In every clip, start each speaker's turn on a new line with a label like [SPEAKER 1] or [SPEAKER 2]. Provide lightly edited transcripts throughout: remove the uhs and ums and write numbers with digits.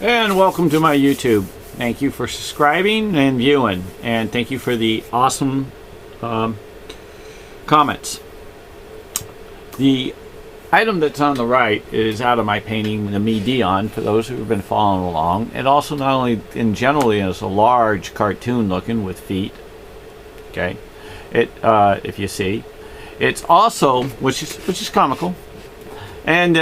[SPEAKER 1] And welcome to my YouTube. Thank you for subscribing and viewing, and thank you for the awesome comments. The item that's on the right is out of my painting, the Dion, for those who have been following along. It also not only in generally is a large cartoon looking with feet. Okay, it if you see, it's also which is comical. And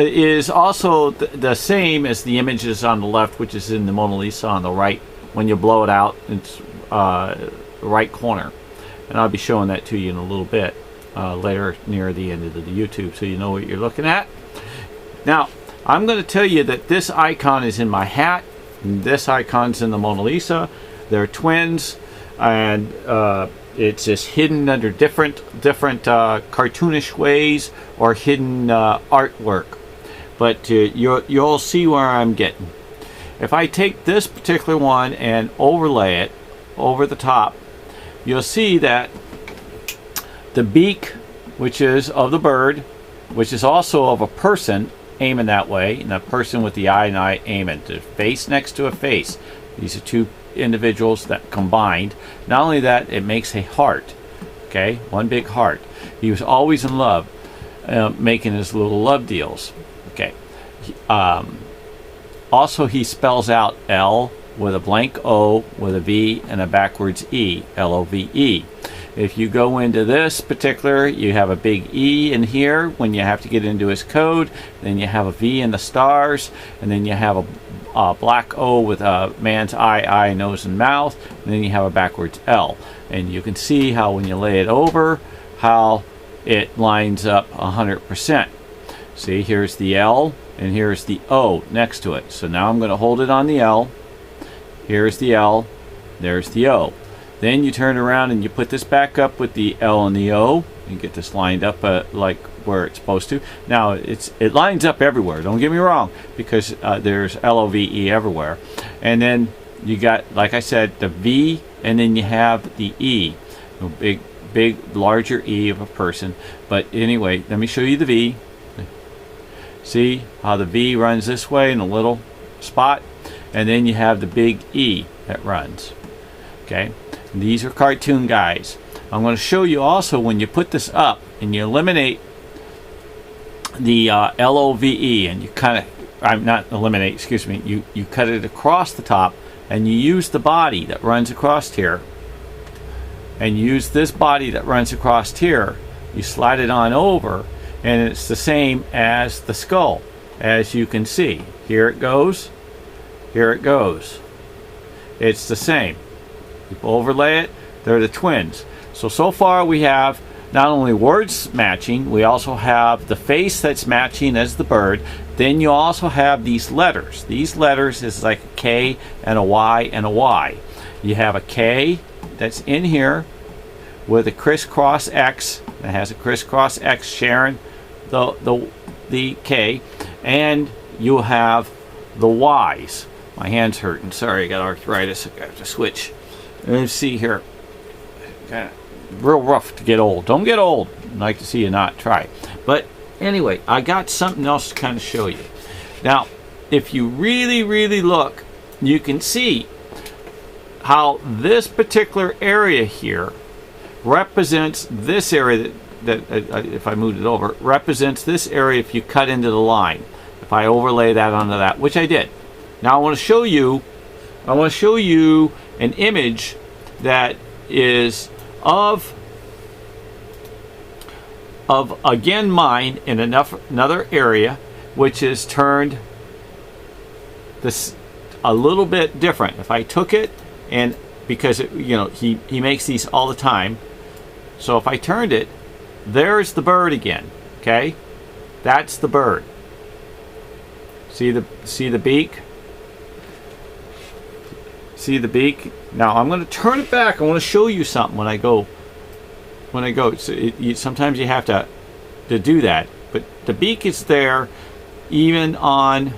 [SPEAKER 1] is also the same as the images on the left, which is in the Mona Lisa on the right. When you blow it out, it's the right corner. And I'll be showing that to you in a little bit later near the end of the YouTube, so you know what you're looking at. Now, I'm going to tell you that this icon is in my hat, and this icon's in the Mona Lisa. They're twins, and it's just hidden under different cartoonish ways or hidden artwork, but you'll see where I'm getting. If I take this particular one and overlay it over the top, you'll see that the beak, which is of the bird, which is also of a person aiming that way, and a person with the eye and eye aiming, the face next to a face. These are two individuals that combined. Not only that, it makes a heart. Okay, one big heart. He was always in love, making his little love deals. Okay. Also, he spells out L with a blank O with a V and a backwards E, L-O-V-E. If you go into this particular, you have a big E in here when you have to get into his code. Then you have a V in the stars, and then you have a black O with a man's eye, nose, and mouth, and then you have a backwards L. And you can see how when you lay it over, how it lines up 100%. See, here's the L, and here's the O next to it. So now I'm going to hold it on the L. Here's the L, there's the O. Then you turn around and you put this back up with the L and the O, and get this lined up like where it's supposed to. Now it lines up everywhere, don't get me wrong, because there's L-O-V-E everywhere. And then you got, like I said, the V, and then you have the E, a big larger E of a person. But anyway, let me show you the V. See how the V runs this way in a little spot, and then you have the big E that runs. Okay, and these are cartoon guys. I'm going to show you also when you put this up and you eliminate the L-O-V-E, and you kind of, I'm not eliminate, excuse me, you cut it across the top, and you use the body that runs across here, and use this body that runs across here, you slide it on over, and it's the same as the skull, as you can see. Here it goes, here it goes. It's the same. You overlay it, they're the twins. So far we have not only words matching, we also have the face that's matching as the bird. Then you also have these letters. These letters is like a K and a Y and a Y. You have a K that's in here with a crisscross X that has a crisscross X sharing the K, and you'll have the Y's. My hand's hurting. Sorry, I got arthritis. I have to switch. Let's see here. Kind of real rough to get old. Don't get old. I'd like to see you not try. But anyway, I got something else to kind of show you. Now, if you really look, you can see how this particular area here represents this area that if I moved it over, represents this area if you cut into the line. If I overlay that onto that, which I did. Now I want to show you an image that is of again mine in another area, which is turned this a little bit different. If I took it, and because he makes these all the time, so if I turned it, there's the bird again. Okay, that's the bird. See the beak. See the beak? Now I'm going to turn it back. I want to show you something when I go. So sometimes you have to do that. But the beak is there even on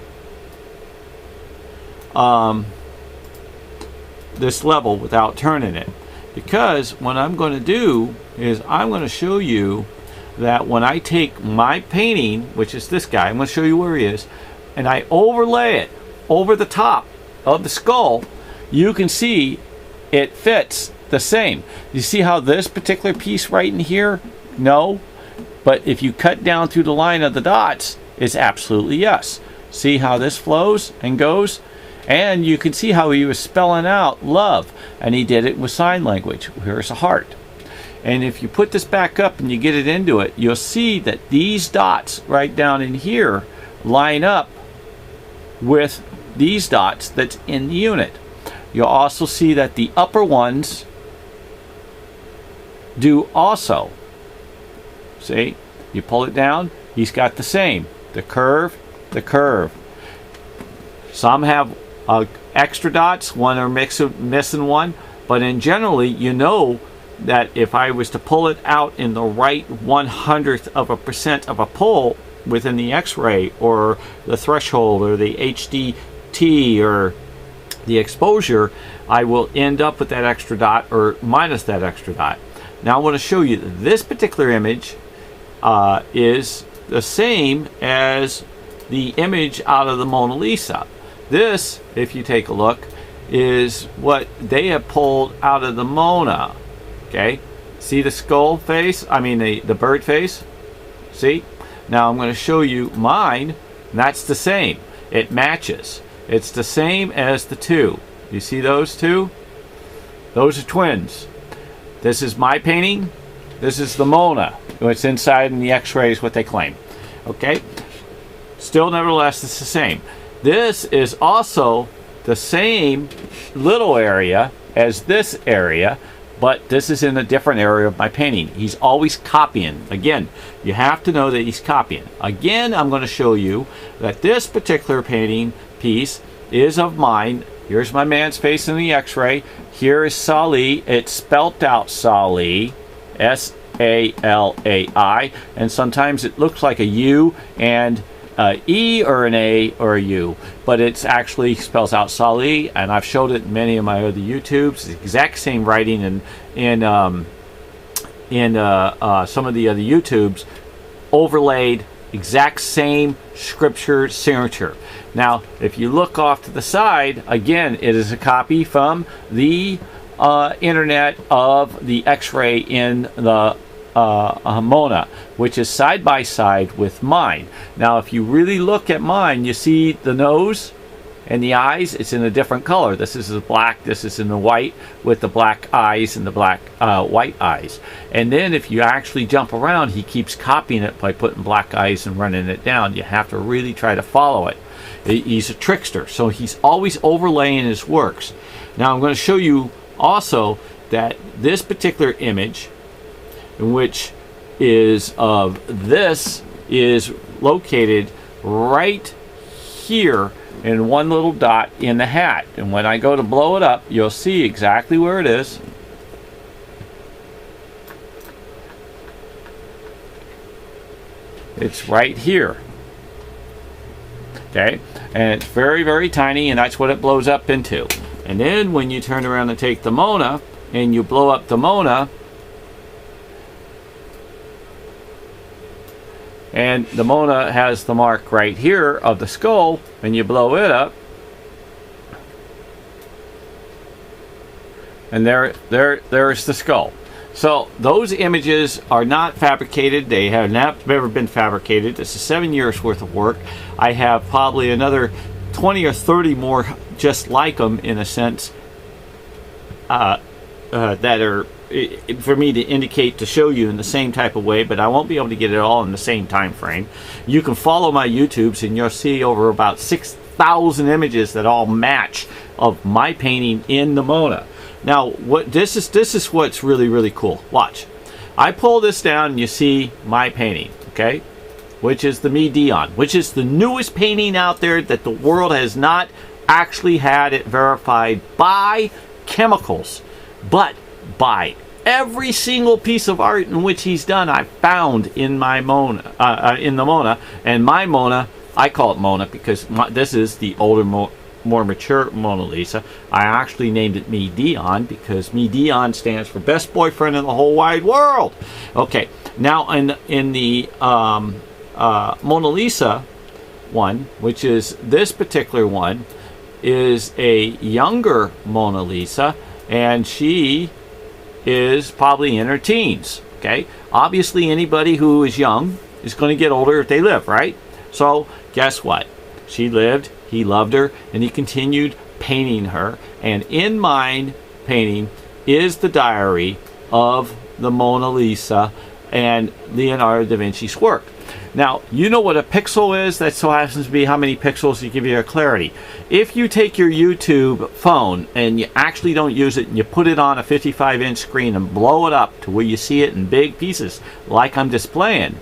[SPEAKER 1] this level without turning it. Because what I'm going to do is I'm going to show you that when I take my painting, which is this guy, I'm going to show you where he is, and I overlay it over the top of the skull, you can see it fits the same. You see how this particular piece right in here, no, but if you cut down through the line of the dots, it's absolutely yes. See how this flows and goes? And you can see how he was spelling out love, and he did it with sign language. Here's a heart. And if you put this back up and you get it into it, you'll see that these dots right down in here line up with these dots that's in the unit. You'll also see that the upper ones do also. See? You pull it down, he's got the same. The curve, the curve. Some have extra dots, one are missing one, but in generally, you know that if I was to pull it out in the right 100th% of a pull within the X-ray or the threshold or the HDT or the exposure, I will end up with that extra dot or minus that extra dot. Now I want to show you that this particular image is the same as the image out of the Mona Lisa. This, if you take a look, is what they have pulled out of the Mona. Okay, see the skull face? I mean the bird face? See? Now I'm going to show you mine, and that's the same. It matches. It's the same as the two. You see those two? Those are twins. This is my painting. This is the Mona. What's inside in the X-ray is what they claim. Okay? Still, nevertheless, it's the same. This is also the same little area as this area, but this is in a different area of my painting. He's always copying. Again, you have to know that he's copying. Again, I'm going to show you that this particular painting piece is of mine. Here's my man's face in the X-ray. Here is Salih. It's spelt out Salih, S-A-L-A-I, and sometimes it looks like a U and E or an A or a U, but it's actually spells out Salih, and I've showed it in many of my other YouTubes. It's the exact same writing in some of the other YouTubes, overlaid, exact same scripture signature. Now, if you look off to the side, again, it is a copy from the internet of the X-ray in the Mona, which is side by side with mine. Now if you really look at mine, you see the nose and the eyes, it's in a different color. This is the black, this is in the white with the black eyes and the black white eyes. And then if you actually jump around, he keeps copying it by putting black eyes and running it down. You have to really try to follow it. He's a trickster, so he's always overlaying his works. Now I'm going to show you also that this particular image, which is of this, is located right here in one little dot in the hat. And when I go to blow it up, you'll see exactly where it is. It's right here. Okay, and it's very, very tiny, and that's what it blows up into. And then when you turn around and take the Mona and you blow up the Mona, and the Mona has the mark right here of the skull, and you blow it up, and there's the skull. So those images are not fabricated. They have never been fabricated. This is 7 years worth of work. I have probably another 20 or 30 more just like them, in a sense, that are for me to indicate, to show you in the same type of way, but I won't be able to get it all in the same time frame. You can follow my YouTubes and you'll see over about 6,000 images that all match of my painting in the Mona. Now, what this is what's really, really cool. Watch. I pull this down and you see my painting, okay? Which is the Dion, which is the newest painting out there that the world has not actually had it verified by chemicals, but by every single piece of art in which he's done, I found in my Mona, in the Mona. And my Mona, I call it Mona because this is the older, more mature Mona Lisa. I actually named it Dion because Dion stands for best boyfriend in the whole wide world. Okay, now in the Mona Lisa, one, which is this particular one, is a younger Mona Lisa, and she is probably in her teens. Okay, obviously anybody who is young is going to get older if they live, right? So guess what? She lived, he loved her, and he continued painting her. And in my painting is the diary of the Mona Lisa and Leonardo da Vinci's work. Now, you know what a pixel is? That so happens to be how many pixels to give you a clarity. If you take your YouTube phone and you actually don't use it and you put it on a 55-inch screen and blow it up to where you see it in big pieces, like I'm displaying,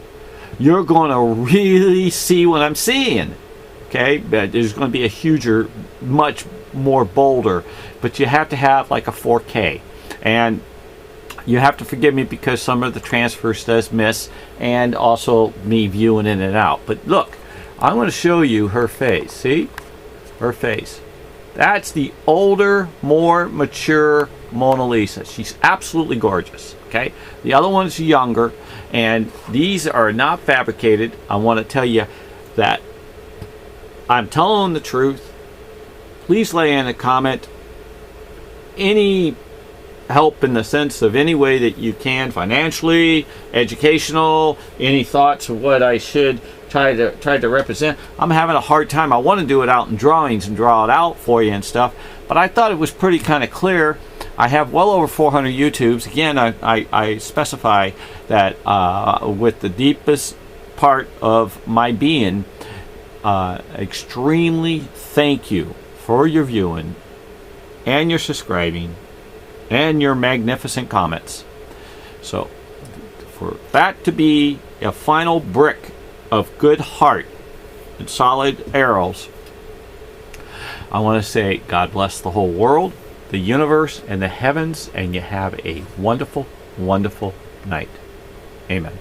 [SPEAKER 1] you're going to really see what I'm seeing. Okay? But there's going to be a huger, much more bolder, but you have to have like a 4K. And you have to forgive me because some of the transfers does miss, and also me viewing in and out. But look, I'm going to show you her face. See? Her face. That's the older, more mature Mona Lisa. She's absolutely gorgeous. Okay? The other one's younger, and these are not fabricated. I want to tell you that I'm telling the truth. Please lay in a comment any help in the sense of any way that you can, financially, educational, any thoughts of what I should try to represent. I'm having a hard time. I want to do it out in drawings and draw it out for you and stuff, but I thought it was pretty kind of clear. I have well over 400 YouTubes. Again, I specify that with the deepest part of my being, extremely thank you for your viewing and your subscribing and your magnificent comments. So for that to be a final brick of good heart and solid arrows, I want to say God bless the whole world, the universe, and the heavens, and you have a wonderful, wonderful night. Amen.